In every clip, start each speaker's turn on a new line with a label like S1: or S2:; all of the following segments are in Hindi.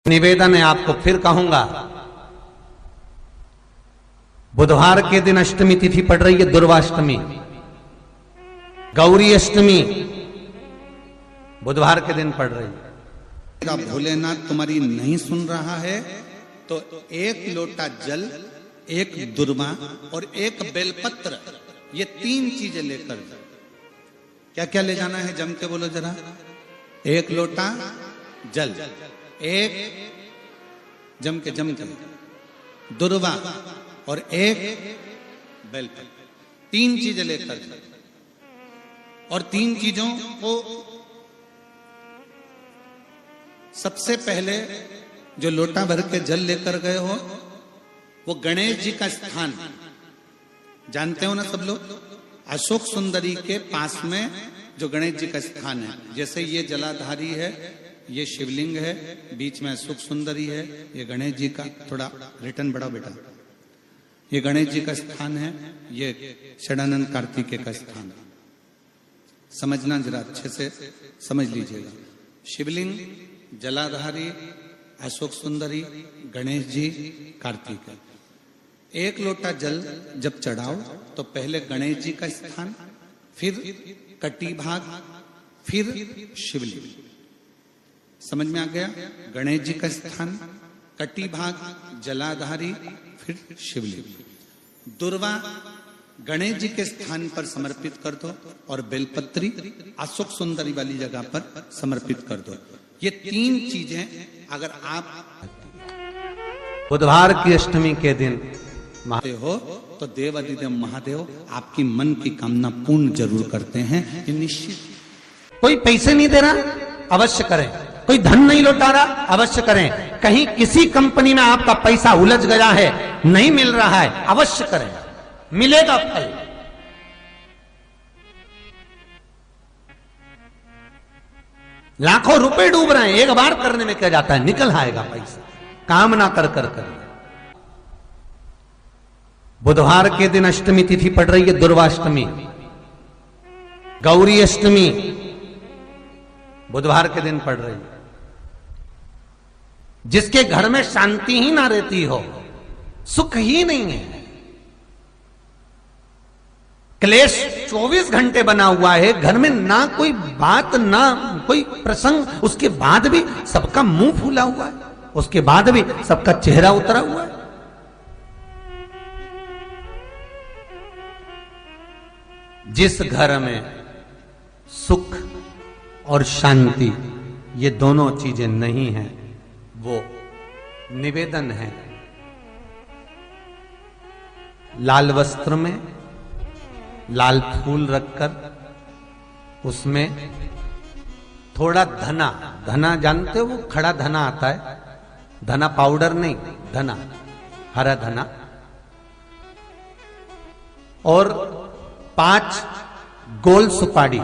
S1: निवेदन है आपको फिर कहूंगा, बुधवार के दिन अष्टमी तिथि पड़ रही है, दुर्वाष्टमी, गौरी अष्टमी बुधवार के दिन पड़ रही है।
S2: भोलेनाथ तुम्हारी नहीं सुन रहा है तो एक लोटा जल, एक दुर्वा और एक बेलपत्र, ये 3 चीजें लेकर जाओ। क्या क्या ले जाना है, जम के बोलो जरा। एक लोटा जल, एक जम के दुर्वा और एक बेलपत्र, 3 चीजें लेकर जाओ। और 3 चीजों को सबसे पहले जो लोटा भर के जल लेकर गए हो वो गणेश जी का स्थान जानते हो ना सब लोग, अशोक सुंदरी के पास में जो गणेश जी का स्थान है। जैसे ये जलाधारी है, ये शिवलिंग है, बीच में अशोक सुंदरी है, ये गणेश जी का, थोड़ा रिटर्न बढ़ाओ बेटा, ये गणेश जी का स्थान है, ये षडानंद कार्तिकेय का स्थान है। समझना जरा अच्छे से समझ लीजिएगा। शिवलिंग, जलाधारी, अशोक सुंदरी, गणेश जी, कार्तिकेय। एक लोटा जल जब चढ़ाओ तो पहले गणेश जी का स्थान, फिर कटी भाग, फिर शिवलिंग। समझ में आ गया? गणेश जी का स्थान, कटी भाग, जलाधारी, फिर शिवलिंग। दुर्वा गणेश जी के स्थान पर समर्पित कर दो और बेलपत्री अशोक सुंदरी वाली जगह पर समर्पित कर दो। ये 3 चीजें अगर आप
S1: बुधवार की अष्टमी के दिन
S2: हो तो देवाधिदेव महादेव आपकी मन की कामना पूर्ण जरूर करते हैं, ये निश्चित।
S1: कोई पैसे नहीं दे रहा, अवश्य करें। कोई धन नहीं लौटा रहा, अवश्य करें। कहीं किसी कंपनी में आपका पैसा उलझ गया है, नहीं मिल रहा है, अवश्य करें, मिलेगा फल। लाखों रुपए डूब रहे हैं, एक बार करने में क्या जाता है, निकल आएगा पैसा। कामना कर कर करिए। बुधवार के दिन अष्टमी तिथि पड़ रही है, दुर्वाष्टमी, गौरी अष्टमी बुधवार के दिन पड़ रही है। जिसके घर में शांति ही ना रहती हो, सुख ही नहीं है, क्लेश 24 घंटे बना हुआ है घर में, ना कोई बात ना कोई प्रसंग, उसके बाद भी सबका मुंह फूला हुआ है, उसके बाद भी सबका चेहरा उतरा हुआ है। जिस घर में सुख और शांति ये दोनों चीजें नहीं हैं, वो निवेदन है लाल वस्त्र में लाल फूल रखकर उसमें थोड़ा धना, धना जानते हो, वो खड़ा धना आता है, धना पाउडर नहीं, धना, हरा धना, और 5 गोल सुपारी,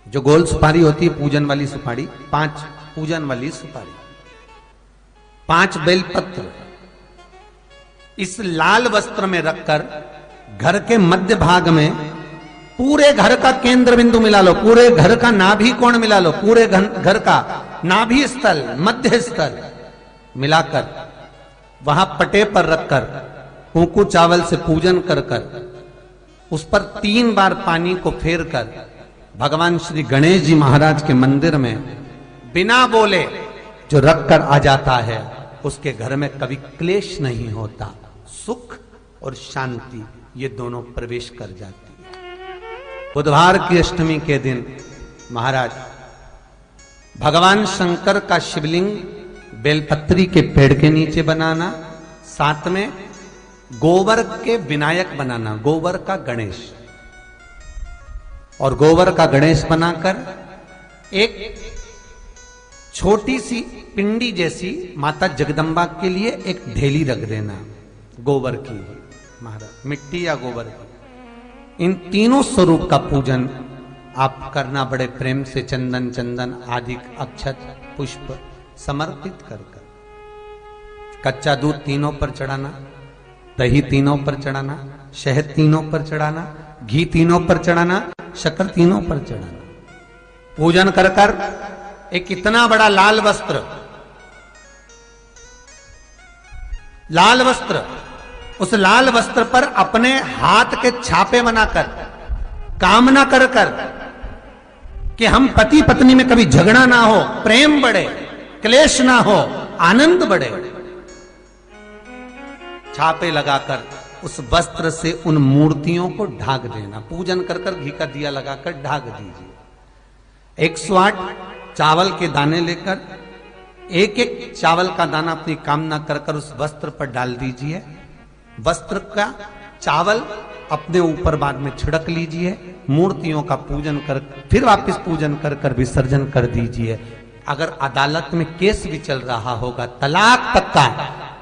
S1: जो गोल सुपारी होती है पूजन वाली सुपारी, 5 पूजन वाली सुपारी, 5 बेलपत्र इस लाल वस्त्र में रखकर घर के मध्य भाग में पूरे घर का केंद्र बिंदु मिला लो, पूरे घर का नाभि कोण मिला लो, पूरे घर का नाभि स्थल, मध्य स्थल मिलाकर वहां पटे पर रखकर कुंकू चावल से पूजन कर कर उस पर 3 बार पानी को फेर कर भगवान श्री गणेश जी महाराज के मंदिर में बिना बोले जो रखकर आ जाता है, उसके घर में कभी क्लेश नहीं होता, सुख और शांति ये दोनों प्रवेश कर जाती है। बुधवार की अष्टमी के दिन महाराज भगवान शंकर का शिवलिंग बेलपत्री के पेड़ के नीचे बनाना, साथ में गोबर के विनायक बनाना, गोबर का गणेश, और गोबर का गणेश बनाकर एक छोटी सी पिंडी जैसी माता जगदम्बा के लिए एक ढेली रख देना, गोबर की, महाराज मिट्टी या गोबर की। इन तीनों स्वरूप का पूजन आप करना बड़े प्रेम से, चंदन चंदन आदि अक्षत पुष्प समर्पित कर कर, कच्चा दूध तीनों पर चढ़ाना, दही तीनों पर चढ़ाना, शहद तीनों पर चढ़ाना, घी तीनों पर चढ़ाना, शक्कर तीनों पर चढ़ाना। पूजन कर कर एक इतना बड़ा लाल वस्त्र, लाल वस्त्र, उस लाल वस्त्र पर अपने हाथ के छापे बनाकर कामना कर कर कि हम पति पत्नी में कभी झगड़ा ना हो, प्रेम बढ़े, क्लेश ना हो, आनंद बढ़े, छापे लगाकर उस वस्त्र से उन मूर्तियों को ढाक देना। पूजन कर कर घी का दिया लगाकर ढाक दीजिए। 108 चावल के दाने लेकर एक एक चावल का दाना अपनी कामना कर कर उस वस्त्र पर डाल दीजिए। वस्त्र का चावल अपने ऊपर बाद में छिड़क लीजिए। मूर्तियों का पूजन कर फिर वापस पूजन कर कर विसर्जन कर दीजिए। अगर अदालत में केस भी चल रहा होगा तलाक तक का,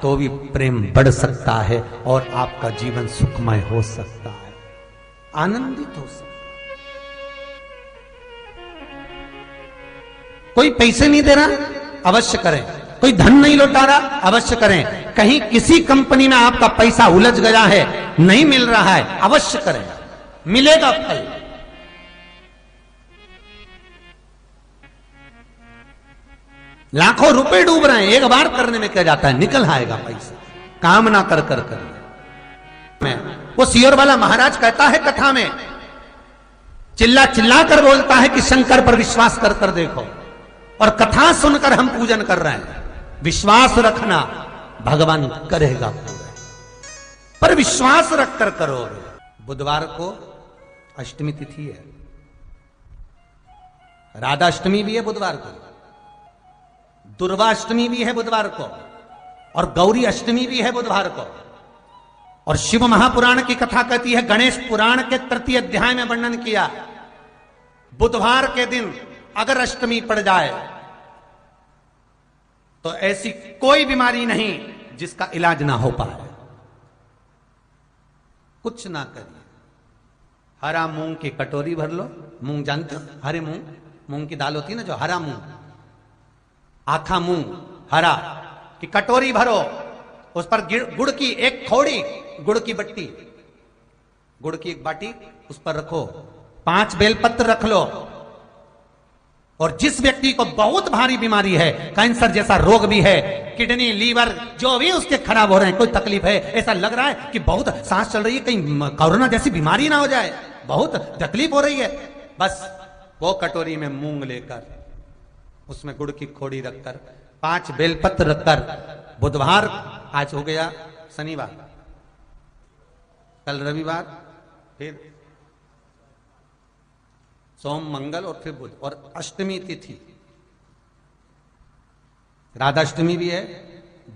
S1: तो भी प्रेम बढ़ सकता है और आपका जीवन सुखमय हो सकता है, आनंदित हो सकता है। कोई पैसे नहीं दे रहा, अवश्य करें। कोई धन नहीं लौटा रहा, अवश्य करें। कहीं किसी कंपनी में आपका पैसा उलझ गया है, नहीं मिल रहा है, अवश्य करें, मिलेगा फल। लाखों रुपए डूब रहे हैं, एक बार करने में क्या जाता है, निकल आएगा पैसा, कामना कर कर कर। वो सियोर वाला महाराज कहता है कथा में, चिल्ला चिल्ला कर बोलता है कि शंकर पर विश्वास कर कर देखो, और कथा सुनकर हम पूजन कर रहे हैं। विश्वास रखना, भगवान करेगा पूरा, पर विश्वास रख कर करोगे। बुधवार को अष्टमी तिथि है, राधा अष्टमी भी है बुधवार को, दुर्गा अष्टमी भी है बुधवार को, और गौरी अष्टमी भी है बुधवार को। और शिव महापुराण की कथा कहती है, गणेश पुराण के तृतीय अध्याय में वर्णन किया, बुधवार के दिन अगर अष्टमी पड़ जाए तो ऐसी कोई बीमारी नहीं जिसका इलाज ना हो पाए। कुछ ना करिए, हरा मूंग की कटोरी भर लो। मूंग जानते हो, हरे मूंग, मूंग की दाल होती है ना जो, हरा मूंग, आखा मूंग हरा की कटोरी भरो, उस पर गुड़ की एक थोड़ी, गुड़ की बट्टी, गुड़ की एक बाटी उस पर रखो, 5 बेलपत्र रख लो। और जिस व्यक्ति को बहुत भारी बीमारी है, कैंसर जैसा रोग भी है, किडनी, लीवर जो भी उसके खराब हो रहे हैं, कोई तकलीफ है, ऐसा लग रहा है कि बहुत सांस चल रही है, कहीं कोरोना जैसी बीमारी ना हो जाए, बहुत तकलीफ हो रही है, बस वो कटोरी में मूंग लेकर उसमें गुड़ की खोड़ी रखकर 5 बेलपत्र रखकर, बुधवार आज हो गया, शनिवार, कल रविवार, फिर सोम मंगल और फिर बुध, और अष्टमी तिथि, राधाष्टमी भी है,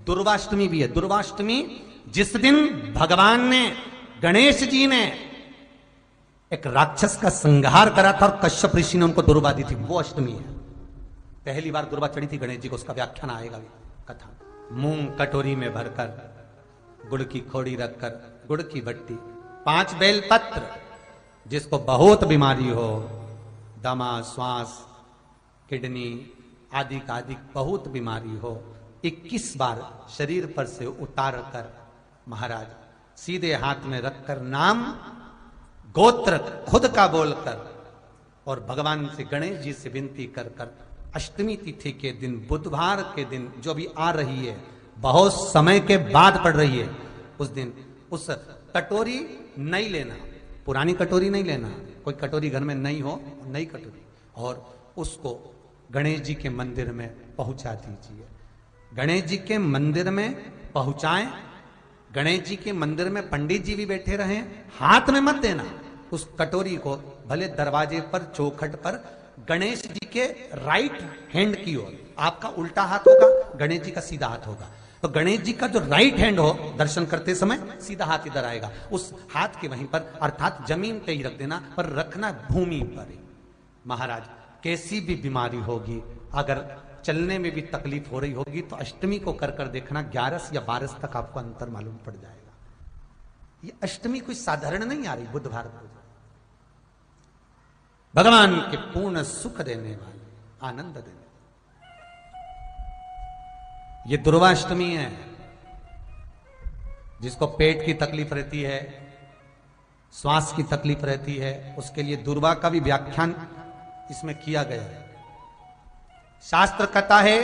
S1: दुर्वाष्टमी भी है। दुर्वाष्टमी जिस दिन भगवान ने, गणेश जी ने एक राक्षस का संहार करा था और कश्यप ऋषि ने उनको दुर्वा दी थी, वो अष्टमी है। पहली बार दुर्वा चढ़ी थी गणेश जी को, उसका व्याख्यान आएगा कथा। मूंग कटोरी में भरकर, गुड़ की खोड़ी रखकर, गुड़ की बट्टी, 5 बेलपत्र, जिसको बहुत बीमारी हो, दमा, श्वास, किडनी आदि का आदि बहुत बीमारी हो, 21 बार शरीर पर से उतार कर महाराज सीधे हाथ में रखकर नाम गोत्र खुद का बोलकर और भगवान से, गणेश जी से विनती कर कर अष्टमी तिथि के दिन, बुधवार के दिन जो भी आ रही है, बहुत समय के बाद पड़ रही है, उस दिन उस कटोरी नहीं लेना, पुरानी कटोरी नहीं लेना, कोई कटोरी घर में नहीं हो, नई कटोरी, और उसको गणेश जी के मंदिर में पहुंचा दीजिए। गणेश जी के मंदिर में पहुंचाएं, गणेश जी के मंदिर में पंडित जी भी बैठे रहें, हाथ में मत देना उस कटोरी को, भले दरवाजे पर, चौखट पर, गणेश जी के राइट हैंड की ओर, आपका उल्टा हाथ होगा, गणेश जी का सीधा हाथ होगा, तो गणेश जी का जो राइट हैंड हो, दर्शन करते समय सीधा हाथ इधर आएगा, उस हाथ के वहीं पर, अर्थात जमीन पे ही रख देना, पर रखना भूमि पर ही। महाराज कैसी भी बीमारी होगी, अगर चलने में भी तकलीफ हो रही होगी, तो अष्टमी को कर कर देखना, 11 या 12 तक आपको अंतर मालूम पड़ जाएगा। ये अष्टमी कोई साधारण नहीं आ रही, बुधवार को भगवान के पूर्ण सुख देने वाले, आनंद देने, ये दुर्वाष्टमी है। जिसको पेट की तकलीफ रहती है, श्वास की तकलीफ रहती है, उसके लिए दुर्वा का भी व्याख्यान इसमें किया गया है। शास्त्र कहता है,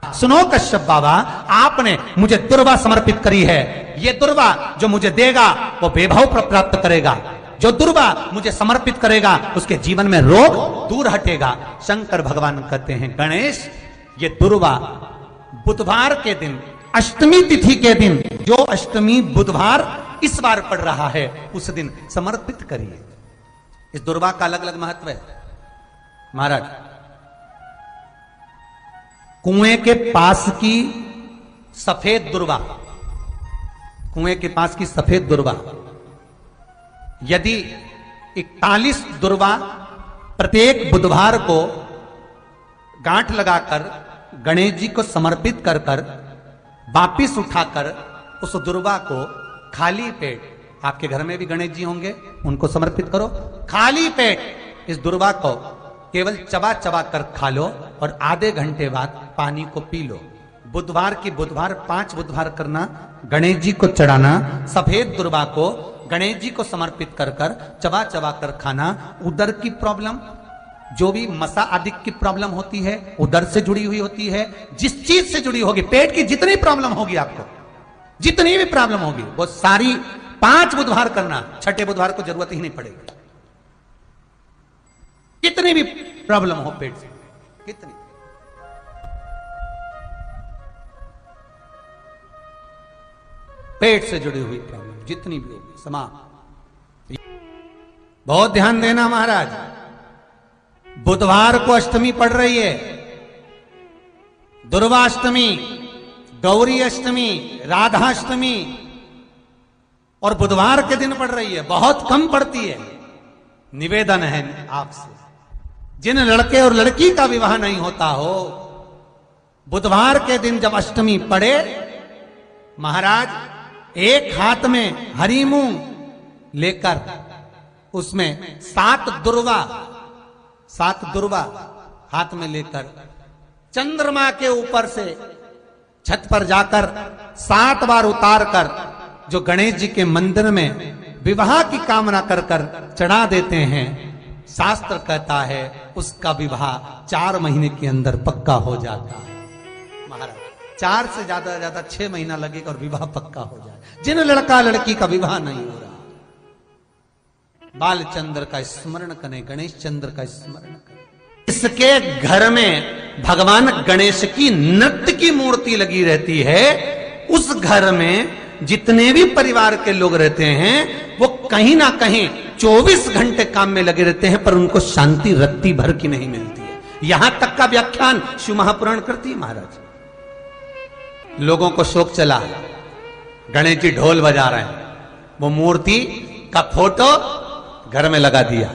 S1: सुनो कश्यप बाबा, आपने मुझे दुर्वा समर्पित करी है। ये दुर्वा जो मुझे देगा वो वैभव प्राप्त करेगा। जो दुर्वा मुझे समर्पित करेगा उसके जीवन में रोग दूर हटेगा। शंकर भगवान कहते हैं, गणेश, ये दुर्वा बुधवार के दिन, अष्टमी तिथि के दिन, जो अष्टमी बुधवार इस बार पड़ रहा है, उस दिन समर्पित करिए। इस दुर्वा का अलग अलग महत्व है महाराज। कुएं के पास की सफेद दुर्वा, कुएं के पास की सफेद दुर्वा, यदि 41 दुर्वा प्रत्येक बुधवार को गांठ लगाकर गणेश जी को समर्पित कर कर वापिस उठाकर उस दुर्वा को खाली पेट, आपके घर में भी गणेश जी होंगे, उनको समर्पित करो। खाली पेट इस दुर्वा को केवल चबा चबा कर खा लो और आधे घंटे बाद पानी को पी लो। बुधवार की बुधवार 5 बुधवार करना, गणेश जी को चढ़ाना, सफेद दुर्वा को गणेश जी को समर्पित कर कर चबा चबा कर खाना। उदर की प्रॉब्लम, जो भी मसा आदि की प्रॉब्लम होती है, उदर से जुड़ी हुई होती है। जिस चीज से जुड़ी होगी, पेट की जितनी प्रॉब्लम होगी, आपको जितनी भी प्रॉब्लम होगी, वो सारी 5 बुधवार करना। छठे बुधवार को जरूरत ही नहीं पड़ेगी। कितनी भी प्रॉब्लम हो पेट से, कितनी, पेट से जुड़ी हुई प्रॉब्लम जितनी भी होगी, समाप्त। बहुत ध्यान देना महाराज, बुधवार को अष्टमी पड़ रही है, दुर्वाष्टमी, गौरी अष्टमी, राधाष्टमी, और बुधवार के दिन पड़ रही है। बहुत कम पड़ती है। निवेदन है आपसे, जिन लड़के और लड़की का विवाह नहीं होता हो, बुधवार के दिन जब अष्टमी पड़े, महाराज एक हाथ में हरी मूंग लेकर उसमें 7 दुर्वा हाथ में लेकर चंद्रमा के ऊपर से छत पर जाकर 7 बार उतार कर जो गणेश जी के मंदिर में विवाह की कामना कर कर चढ़ा देते हैं, शास्त्र कहता है उसका विवाह 4 महीने के अंदर पक्का हो जाता है। महाराज 4 से ज्यादा 6 महीना लगेगा और विवाह पक्का हो जाए। जिन लड़का लड़की का विवाह नहीं हो रहा, बालचंद्र का स्मरण करें, गणेश चंद्र का स्मरण करें। इसके घर में भगवान गणेश की नृत्य की मूर्ति लगी रहती है। उस घर में जितने भी परिवार के लोग रहते हैं, वो कहीं ना कहीं 24 घंटे काम में लगे रहते हैं, पर उनको शांति रत्ती भर की नहीं मिलती है। यहां तक का व्याख्यान शिव महापुराण करती है महाराज। लोगों को शोक चला, गणेश जी ढोल बजा रहे हैं, वो मूर्ति का फोटो घर में लगा दिया,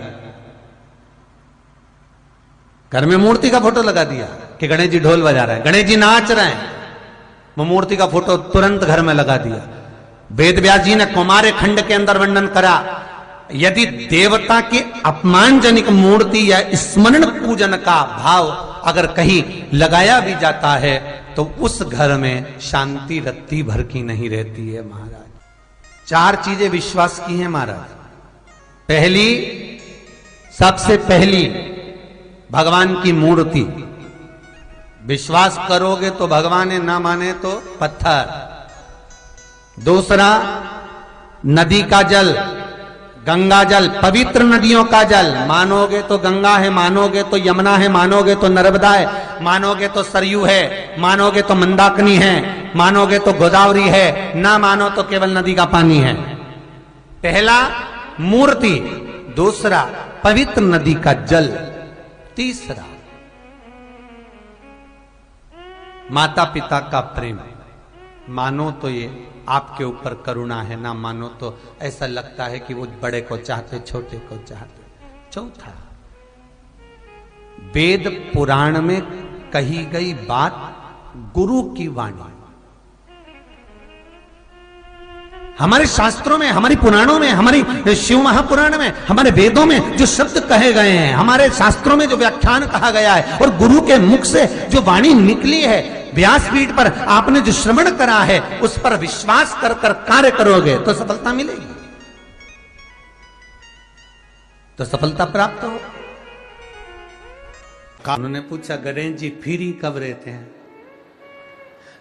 S1: घर में मूर्ति का फोटो लगा दिया कि गणेश जी ढोल बजा रहे हैं, गणेश जी नाच रहे हैं, वो मूर्ति का फोटो तुरंत घर में लगा दिया। वेद व्यास जी ने कुमार खंड के अंदर वर्णन करा, यदि देवता की अपमानजनक मूर्ति या स्मरण पूजन का भाव अगर कहीं लगाया भी जाता है, तो उस घर में शांति रत्ती भर की नहीं रहती है महाराज। 4 चीजें विश्वास की हैं महाराज। पहली, सबसे पहली, भगवान की मूर्ति। विश्वास करोगे तो भगवान है, ना माने तो पत्थर। दूसरा, नदी का जल, गंगा जल, पवित्र नदियों का जल। मानोगे तो गंगा है, मानोगे तो यमुना है, मानोगे तो नर्मदा है, मानोगे तो सरयू है, मानोगे तो मंदाकिनी है, मानोगे तो गोदावरी है, ना मानो तो केवल नदी का पानी है। पहला मूर्ति, दूसरा पवित्र नदी का जल, तीसरा माता पिता का प्रेम। मानो तो ये आपके ऊपर करुणा है, ना मानो तो ऐसा लगता है कि वो बड़े को चाहते, छोटे को चाहते। चौथा, वेद पुराण में कही गई बात गुरु की वाणी। हमारे शास्त्रों में, हमारी पुराणों में, हमारी शिव महापुराण में, हमारे वेदों में जो शब्द कहे गए हैं, हमारे शास्त्रों में जो व्याख्यान कहा गया है, और गुरु के मुख से जो वाणी निकली है, व्यासपीठ पर आपने जो श्रवण करा है, उस पर विश्वास कर कर कार्य करोगे तो सफलता मिलेगी, तो सफलता प्राप्त हो। उन्होंने पूछा गणेश जी फ्री कब रहते हैं?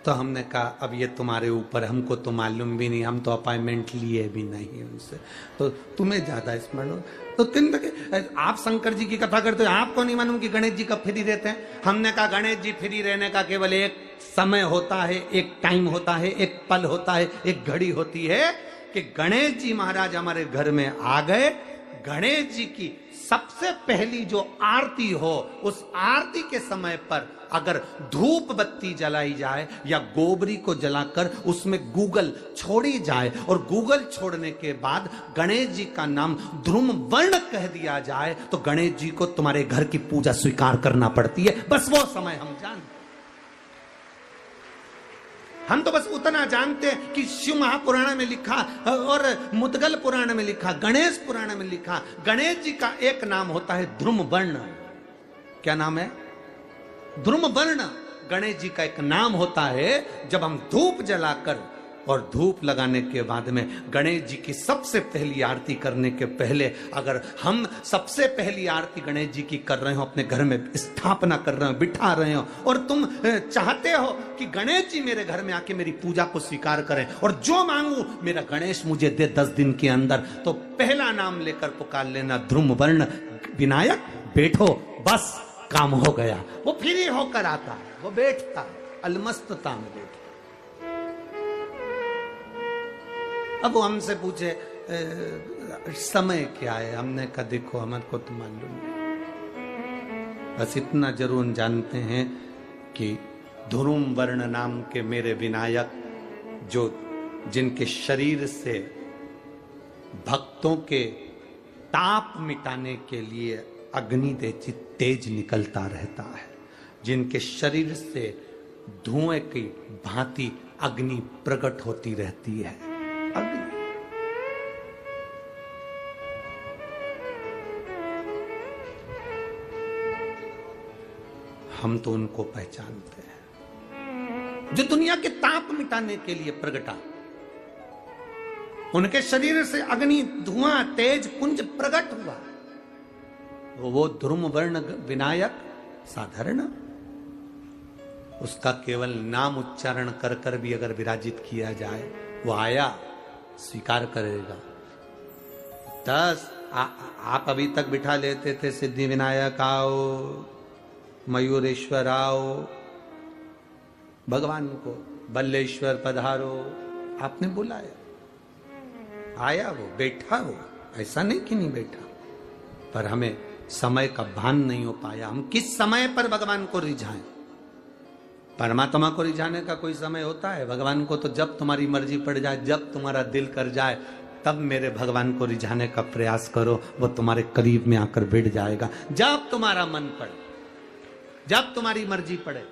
S1: तो हमने कहा अब ये तुम्हारे ऊपर, हमको तो मालूम भी नहीं, हम तो अपॉइंटमेंट लिए भी नहीं उनसे, तो तुम्हें ज्यादा स्मरण हो। तो आप शंकर जी की कथा करते हो, आपको नहीं मालूम कि गणेश जी कब फ्री रहते हैं? हमने कहा गणेश जी फ्री रहने का केवल एक समय होता है, एक टाइम होता है, एक पल होता है, एक घड़ी होती है कि गणेश जी महाराज हमारे घर में आ गए। गणेश जी की सबसे पहली जो आरती हो, उस आरती के समय पर अगर धूप बत्ती जलाई जाए या गोबरी को जलाकर उसमें गूगल छोड़ी जाए और गूगल छोड़ने के बाद गणेश जी का नाम ध्रुम वर्ण कह दिया जाए, तो गणेश जी को तुम्हारे घर की पूजा स्वीकार करना पड़ती है। बस वो समय हम जानते, हम तो बस उतना जानते हैं कि शिव महापुराण में लिखा और मुद्गल पुराण में लिखा, गणेश पुराण में लिखा, गणेश जी का एक नाम होता है ध्रुम वर्ण। क्या नाम है? ध्रुम वर्ण गणेश जी का एक नाम होता है। जब हम धूप जलाकर और धूप लगाने के बाद में गणेश जी की सबसे पहली आरती करने के पहले अगर हम सबसे पहली आरती गणेश जी की कर रहे हो, अपने घर में स्थापना कर रहे हो, बिठा रहे हो, और तुम चाहते हो कि गणेश जी मेरे घर में आके मेरी पूजा को स्वीकार करें और जो मांगू मेरा गणेश मुझे दे 10 दिन के अंदर, तो पहला नाम लेकर पुकार लेना ध्रुम वर्ण विनायक, बैठो, बस काम हो गया। वो फ्री होकर आता है, वो बैठता है, अलमस्तता में बैठता। अब वो हमसे पूछे समय क्या है? हमने कहा देखो हमारे को तो मालूम नहीं, बस इतना जरूर जानते हैं कि ध्रुम वर्ण नाम के मेरे विनायक, जो जिनके शरीर से भक्तों के ताप मिटाने के लिए अग्नि तेज निकलता रहता है, जिनके शरीर से धुएं की भांति अग्नि प्रकट होती रहती है। अग्नि हम तो उनको पहचानते हैं जो दुनिया के ताप मिटाने के लिए प्रगटा, उनके शरीर से अग्नि धुआं तेज पुंज प्रकट हुआ। वो ध्रुम वर्ण विनायक साधारण, उसका केवल नाम उच्चारण कर कर भी अगर विराजित किया जाए, वो आया स्वीकार करेगा। 10 आप अभी तक बिठा लेते थे सिद्धि विनायक आओ, मयूरेश्वर आओ, भगवान को बल्लेश्वर पधारो, आपने बुलाया, आया, वो बैठा, वो ऐसा नहीं कि नहीं बैठा, पर हमें समय का भान नहीं हो पाया। हम किस समय पर भगवान को रिझाएं? परमात्मा को रिझाने का कोई समय होता है? भगवान को तो जब तुम्हारी मर्जी पड़ जाए, जब तुम्हारा दिल कर जाए, तब मेरे भगवान को रिझाने का प्रयास करो, वो तुम्हारे करीब में आकर बैठ जाएगा। जब तुम्हारा मन पड़े, जब तुम्हारी मर्जी पड़े।